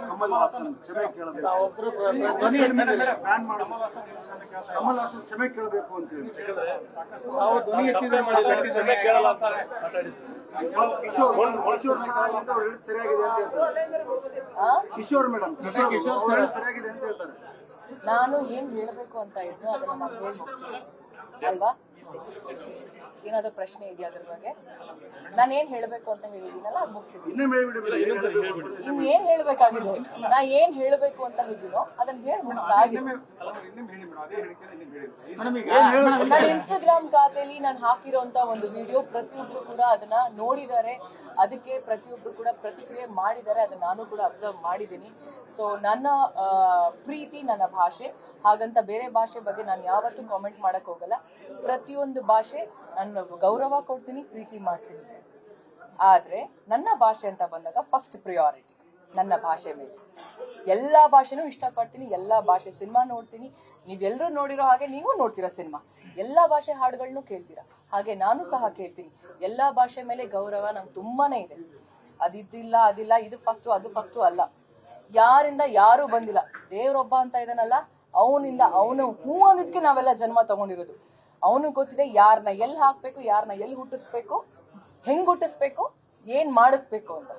ಕಮಲ್ ಹಾಸನ್ ಕ್ಷಮೆ ಕೇಳಬೇಕು, ಕಮಲ್ ಹಾಸನ್ ಕ್ಷಮೆ ಕೇಳಬೇಕು ಅಂತ ಹೇಳಿ ಸರಿಯಾಗಿದೆ ಅಂತ ಹೇಳ್ತಾರೆ. ಕಿಶೋರ್ ಮೇಡಮ್ ಸರಿಯಾಗಿದೆ ಅಂತ ಹೇಳ್ತಾರೆ. ನಾನು ಏನ್ ಹೇಳ್ಬೇಕು ಅಂತ ಇದ್ನೋ ಅದನ್ನ ನಾನು ಹೇಳಿ ಮುಗಿಸ್ತೀನಿ ಅಲ್ವಾ? ಏನಾದ್ರು ಪ್ರಶ್ನೆ ಇದೆಯಾ ಅದ್ರ ಬಗ್ಗೆ? ನಾನು ಏನ್ ಹೇಳ್ಬೇಕು ಅಂತ ಹೇಳಿದೀನಲ್ಲ ಅದು ಮುಗಿಸಿದೀನಿ. ಇನ್ ಏನ್ ಹೇಳ್ಬೇಕಾಗಿದೆ? ನಾ ಏನ್ ಹೇಳ್ಬೇಕು ಅಂತ ಹೇಳಿದೀನೋ ಅದನ್ನ ಹೇಳಿ ಮುಗಿಸಾಗಿದೆ. ನನ್ನ ಇನ್ಸ್ಟಾಗ್ರಾಮ್ ಖಾತೆಯಲ್ಲಿ ನಾನು ಹಾಕಿರೋಂತ ಒಂದು ವಿಡಿಯೋ ಪ್ರತಿಯೊಬ್ರು ಕೂಡ ಅದನ್ನ ನೋಡಿದ್ದಾರೆ, ಅದಕ್ಕೆ ಪ್ರತಿಯೊಬ್ರು ಕೂಡ ಪ್ರತಿಕ್ರಿಯೆ ಮಾಡಿದ್ದಾರೆ, ಅದನ್ನ ನಾನು ಕೂಡ ಅಬ್ಸರ್ವ್ ಮಾಡಿದ್ದೀನಿ. ಸೊ ನನ್ನ ಪ್ರೀತಿ ನನ್ನ ಭಾಷೆ, ಹಾಗಂತ ಬೇರೆ ಭಾಷೆ ಬಗ್ಗೆ ನಾನು ಯಾವತ್ತೂ ಕಾಮೆಂಟ್ ಮಾಡಕ್ ಹೋಗಲ್ಲ. ಪ್ರತಿಯೊಂದು ಭಾಷೆ ನಾನು ಗೌರವ ಕೊಡ್ತೀನಿ, ಪ್ರೀತಿ ಮಾಡ್ತೀನಿ. ಆದ್ರೆ ನನ್ನ ಭಾಷೆ ಅಂತ ಬಂದಾಗ ಫಸ್ಟ್ ಪ್ರಿಯಾರಿಟಿ ನನ್ನ ಭಾಷೆ ಮೇಲೆ. ಎಲ್ಲಾ ಭಾಷೆನೂ ಇಷ್ಟಪಡ್ತೀನಿ, ಎಲ್ಲಾ ಭಾಷೆ ಸಿನಿಮಾ ನೋಡ್ತೀನಿ. ನೀವೆಲ್ಲರೂ ನೋಡಿರೋ ಹಾಗೆ ನೀವು ನೋಡ್ತೀರಾ ಸಿನಿಮಾ, ಎಲ್ಲಾ ಭಾಷೆ ಹಾಡುಗಳನ್ನು ಕೇಳ್ತೀರಾ, ಹಾಗೆ ನಾನು ಸಹ ಕೇಳ್ತೀನಿ. ಎಲ್ಲಾ ಭಾಷೆ ಮೇಲೆ ಗೌರವ ನಂಗೆ ತುಂಬಾನೇ ಇದೆ. ಅದಿದ್ದಿಲ್ಲ ಅದಿಲ್ಲ, ಇದು ಫಸ್ಟು ಅದು ಫಸ್ಟು ಅಲ್ಲ. ಯಾರಿಂದ ಯಾರು ಬಂದಿಲ್ಲ, ದೇವ್ರೊಬ್ಬ ಅಂತ ಇದಾನಲ್ಲ, ಅವನಿಂದ ಅವನು ಹೂ ಅಂದಿದ್ಕೆ ನಾವೆಲ್ಲ ಜನ್ಮ ತಗೊಂಡಿರೋದು. ಅವನಿಗೆ ಗೊತ್ತಿದೆ ಯಾರನ್ನ ಎಲ್ಲಿ ಹಾಕ್ಬೇಕು, ಯಾರನ್ನ ಎಲ್ಲಿ ಹುಟ್ಟಿಸ್ಬೇಕು, ಹೆಂಗ್ ಹುಟ್ಟಿಸ್ಬೇಕು, ಏನ್ ಮಾಡಿಸ್ಬೇಕು ಅಂತ.